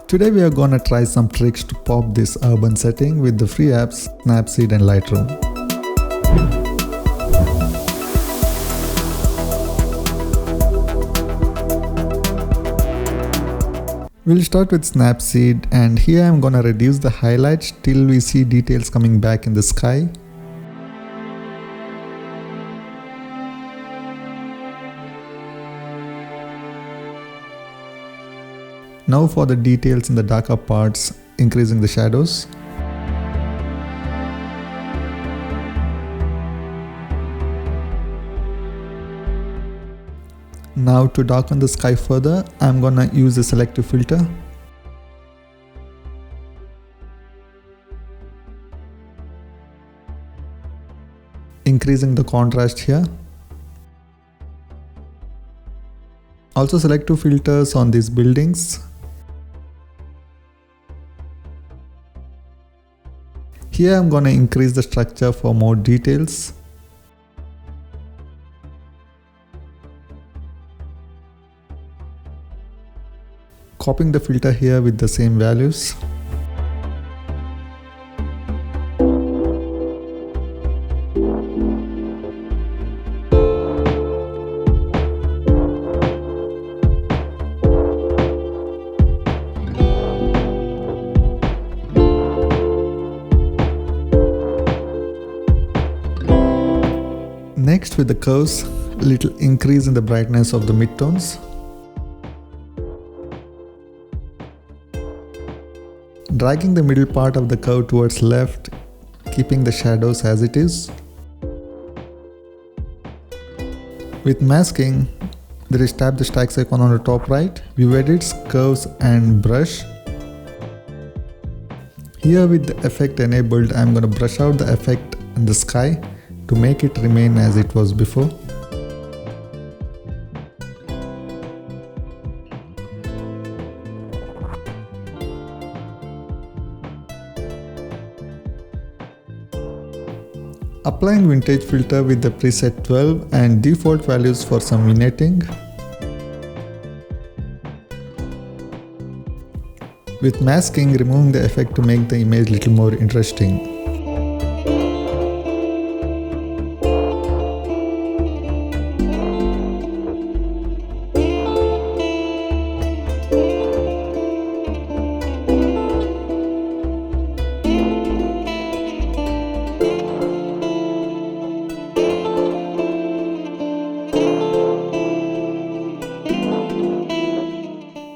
Today we are gonna try some tricks to pop this urban setting with the free apps SNAPSEED and LIGHTROOM. We'll start with SNAPSEED, and here I'm gonna reduce the highlights till we see details coming back in the sky. Now for the details in the darker parts, increasing the shadows. Now to darken the sky further, I'm gonna use the selective filter. Increasing the contrast here. Also selective filters on these buildings. Here I'm gonna increase the structure for more details. Copying the filter here with the same values. Next, with the curves, a little increase in the brightness of the midtones. Dragging the middle part of the curve towards left, keeping the shadows as it is. With masking, there is tap the stacks icon on the top right, view edits, curves and brush. Here with the effect enabled, I'm going to brush out the effect in the sky to make it remain as it was before. Applying vintage filter with the preset 12 and default values for some vignetting. With masking, removing the effect to make the image little more interesting.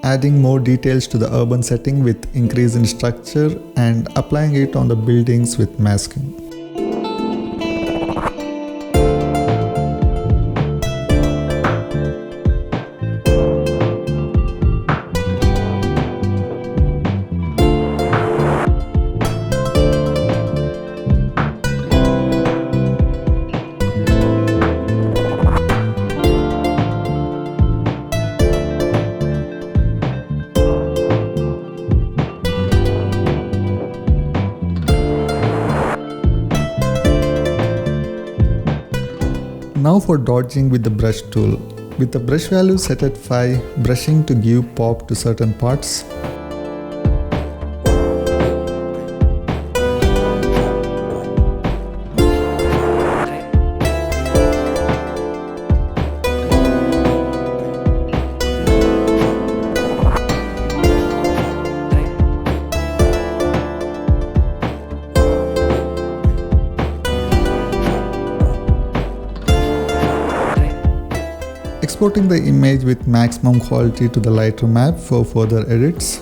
Adding more details to the urban setting with increase in structure and applying it on the buildings with masking. Now for dodging with the brush tool. With the brush value set at 5, brushing to give pop to certain parts. Exporting the image with maximum quality to the Lightroom app for further edits.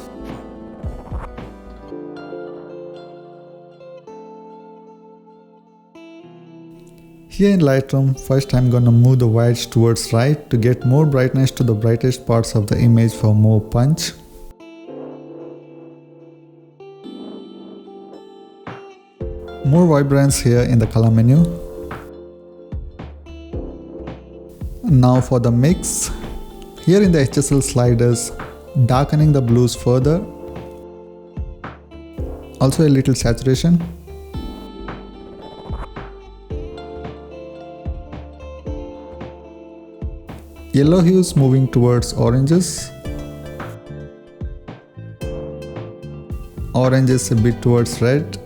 Here in Lightroom, first I'm gonna move the whites towards right to get more brightness to the brightest parts of the image for more punch. More vibrance here in the color menu. Now for the mix, here in the HSL sliders, darkening the blues further, also a little saturation. Yellow hues moving towards oranges. Orange is a bit towards red.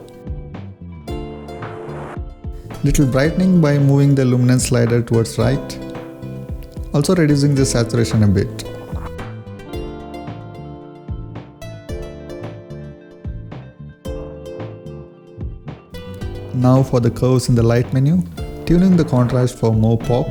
Little brightening by moving the luminance slider towards right. Also reducing the saturation a bit. Now for the curves in the light menu, tuning the contrast for more pop.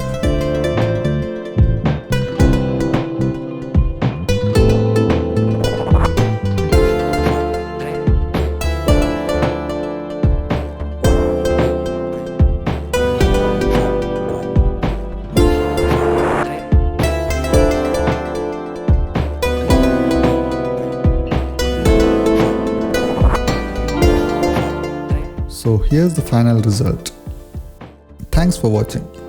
So here's the final result. Thanks for watching.